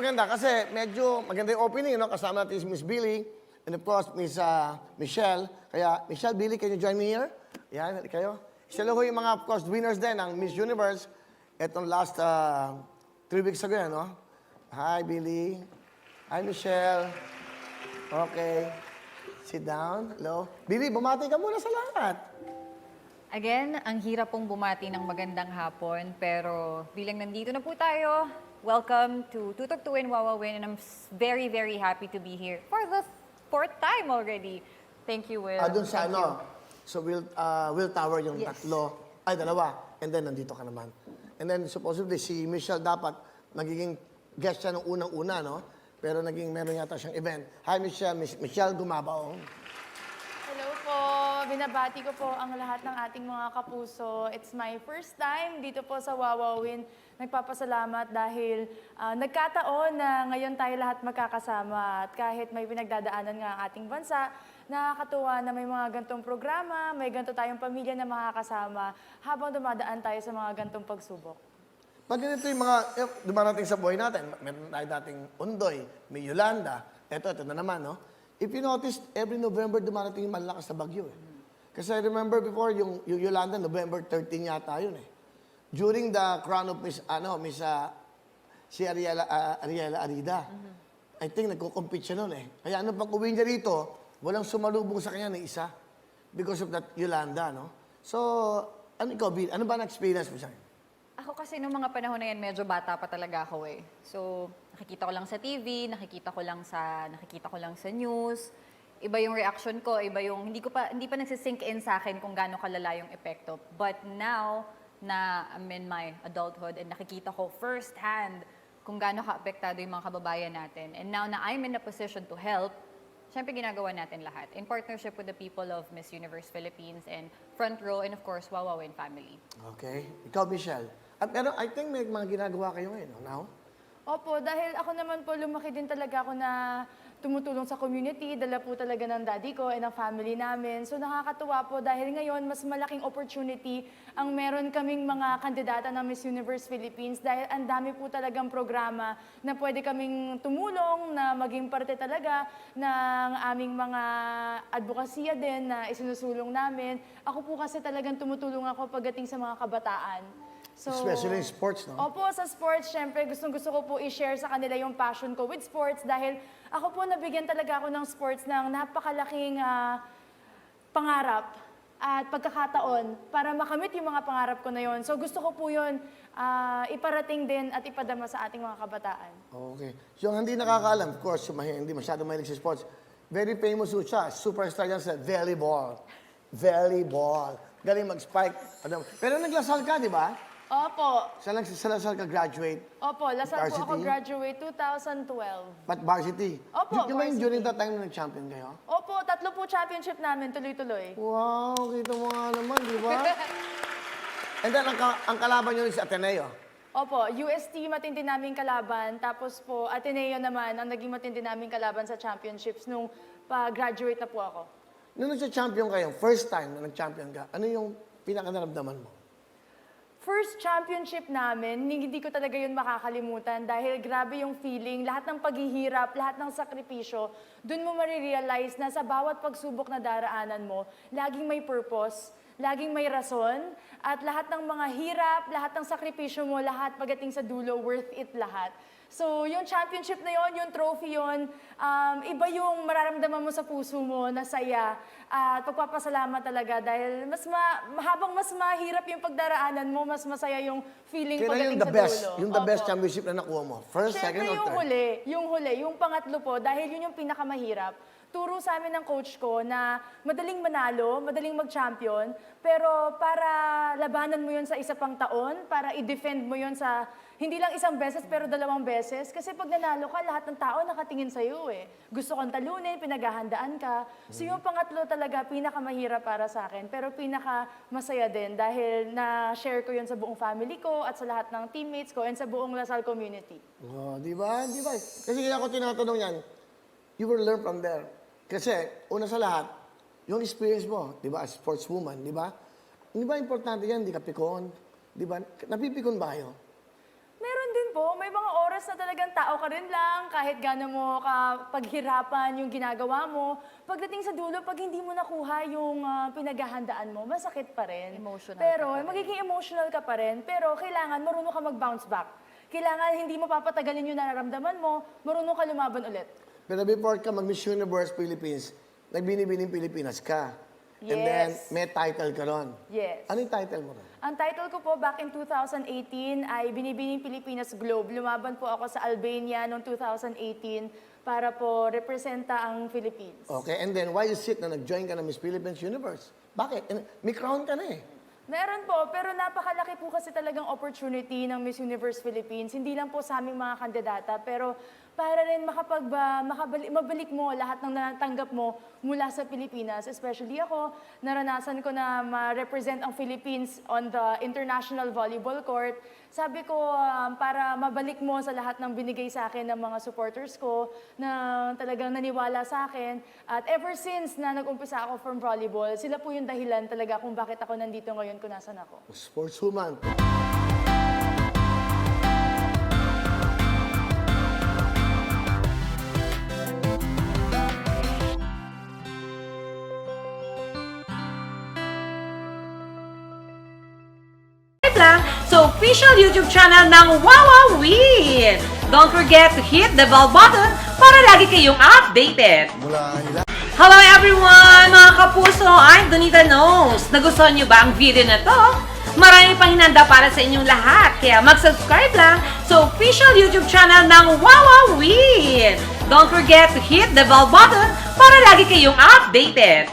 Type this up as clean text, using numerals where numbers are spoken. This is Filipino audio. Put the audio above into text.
maganda kasi medyo maganda yung opening, no? Kasama natin si Miss Billy and of course, Miss Michelle. Kaya, Michelle, Billy, can you join me here? Yan, kayo. Sila ho yung mga, of course, winners din ng Miss Universe. Itong last 3 weeks ago yan, no? Hi, Billy. Hi, Michelle. Okay. Sit down. Hello. Billy, bumati ka muna sa lahat. Again, ang hirap pong bumati ng magandang hapon, pero bilang nandito na po tayo, welcome to Tutok Tuwin Wawa Win, and I'm very, very happy to be here for the 4th time already. Thank you, Will. Doon sa Thank ano, so Will Tower yung Yes. tatlo, ay dalawa, and then nandito ka naman. And then supposedly si Michelle dapat magiging guest siya nung unang-una, no? Pero meron yata siyang event. Hi Michelle, Michelle Gumabaong. Hello po. Binabati ko po ang lahat ng ating mga kapuso. It's my first time dito po sa Wawawin. Nagpapasalamat dahil nagkataon na ngayon tayo lahat magkakasama. At kahit may pinagdadaanan nga ang ating bansa, nakakatuwa na may mga gantong programa, may ganito tayong pamilya na makakasama habang dumadaan tayo sa mga gantong pagsubok. Pag ganito yung mga dumarating sa buhay natin, meron tayo dating Undoy, may Yolanda, ito na naman, no? If you notice, every November dumarating yung malakas na bagyo, eh. Kasi I remember before, yung Yolanda, November 13 yata yun, eh. During the crown of si Ariela Arida, I think nagko-compete siya noon, eh. Kaya ano pag uwi niya rito, walang sumalubong sa kanya na isa because of that Yolanda, no? So, ano ikaw, Bill? Ano ba na-experience mo sa akin? Ako kasi nung mga panahon na yan, medyo bata pa talaga ako eh. So, nakikita ko lang sa TV, nakikita ko lang sa news. Iba yung reaction ko, iba yung hindi pa nagsisink in sa akin kung gaano kalala yung epekto. But now na I'm in my adulthood and nakikita ko firsthand kung gaano ka-apektado yung mga kababayan natin. And now na I'm in a position to help, syempre ginagawa natin lahat in partnership with the people of Miss Universe Philippines and Front Row and of course Wawawin family. Okay. Ikaw, Michelle. Pero I think may mga ginagawa kayo ngayon, no? Now? Opo, dahil ako naman po, lumaki din talaga ako na tumutulong sa community, dala po talaga ng daddy ko and ng family namin. So nakakatuwa po dahil ngayon mas malaking opportunity ang meron kaming mga kandidata ng Miss Universe Philippines dahil ang dami po talagang programa na pwede kaming tumulong, na maging parte talaga ng aming mga advokasya din na isinusulong namin. Ako po kasi talagang tumutulong ako pagdating sa mga kabataan. So, Especially in sports, no? Opo, sa sports, syempre, gustong-gusto ko po i-share sa kanila yung passion ko with sports dahil ako po nabigyan talaga ako ng sports ng napakalaking pangarap at pagkakataon para makamit yung mga pangarap ko na yon. So gusto ko po yun iparating din at ipadama sa ating mga kabataan. Okay. So, yung hindi nakakaalam, of course, yung hindi masyadong mahilig sa sports, very famous po siya, superstar yan sa volleyball. Volleyball. Galing mag-spike. Pero naglasal ka, di ba? Opo. Sa Lasal ka graduate. Opo, Lasal po ako Varsity? graduate 2012. But varsity. Opo, Yung ba yung varsity. during that time na nag-champion kayo? Opo, 3 po championship namin, tuloy-tuloy. Wow, kita mo nga naman, di ba? And then, ang kalaban nyo rin si Ateneo. Opo, UST matindi naming kalaban, tapos po Ateneo naman ang naging matindi naming kalaban sa championships nung pa-graduate na po ako. Nung nag-champion kayo, first time na nag-champion ka, ano yung pinaka-naramdaman mo? First championship namin, hindi ko talaga yun makakalimutan dahil grabe yung feeling, lahat ng paghihirap, lahat ng sakripisyo, dun mo marirealize na sa bawat pagsubok na daraanan mo, laging may purpose, laging may rason, at lahat ng mga hirap, lahat ng sakripisyo mo, lahat pagdating sa dulo, worth it lahat. So, yung championship na yon, yung trophy yon, iba yung mararamdaman mo sa puso mo na saya at pagpapasalamat talaga dahil habang mas mahirap yung pagdaraanan mo, mas masaya yung feeling Kaya pagdating yung sa the best, dulo. yung the best Opo. championship na nakuha mo? First, Siyempre second, or yung third? yung pangatlo po, dahil yun yung pinakamahirap. Turo sa amin ng coach ko na madaling manalo, madaling mag-champion, pero para labanan mo yun sa isa pang taon, para i-defend mo yun sa hindi lang isang beses pero 2 beses. Kasi pag nanalo ka, lahat ng tao nakatingin sa'yo eh. Gusto kang talunin, pinaghahandaan ka. So yung pangatlo talaga, pinakamahirap para sa akin, pero pinakamasaya din dahil na-share ko yun sa buong family ko at sa lahat ng teammates ko and sa buong Lasal community. Oh, di ba? Di ba? Kasi kaya ako tinatanong yan, you will learn from there. Kasi, una sa lahat, yung experience mo, di ba, as sportswoman, di ba? Di ba importante yan, di ka pikon? Di ba? Napipikon ba kayo? Meron din po, may mga oras na talagang tao ka rin lang, kahit gano'n mo paghirapan yung ginagawa mo. Pagdating sa dulo, pag hindi mo nakuha yung pinaghahandaan mo, masakit pa rin. Emotional Pero ka pa rin. magiging emotional ka pa rin, pero kailangan marunong ka mag-bounce back. Kailangan hindi mo papatagalin yung nararamdaman mo, marunong ka lumaban ulit. Pero before ka mag-Miss Universe Philippines, nagbinibining Pilipinas ka. And then, Yes. may title ka ron. Yes. Ano yung title mo ron? Ang title ko po back in 2018 ay Binibining Pilipinas Globe. Lumaban po ako sa Albania noong 2018 para po representa ang Philippines. Okay, and then why is it na nag-join ka ng Miss Philippines Universe? Bakit? May crown ka na eh. Meron po, pero napakalaki po kasi talagang opportunity ng Miss Universe Philippines. Hindi lang po sa aming mga kandidata, pero para rin mabalik mo lahat ng natanggap mo mula sa Pilipinas. Especially ako, naranasan ko na ma-represent ang Philippines on the International Volleyball Court. Sabi ko, para mabalik mo sa lahat ng binigay sa akin ng mga supporters ko na talagang naniwala sa akin. At ever since na nag-umpisa ako from volleyball, sila po yung dahilan talaga kung bakit ako nandito ngayon kung nasan ako. Sportswoman. lang sa official YouTube channel ng Wawa Win. Don't forget to hit the bell button para lagi kayong updated. Hello everyone! Mga kapuso, I'm Donita Knows. Nagustuhan niyo ba ang video na to? Marami pang hinanda para sa inyong lahat, kaya mag-subscribe lang sa official YouTube channel ng Wawa Win. Don't forget to hit the bell button para lagi kayong updated.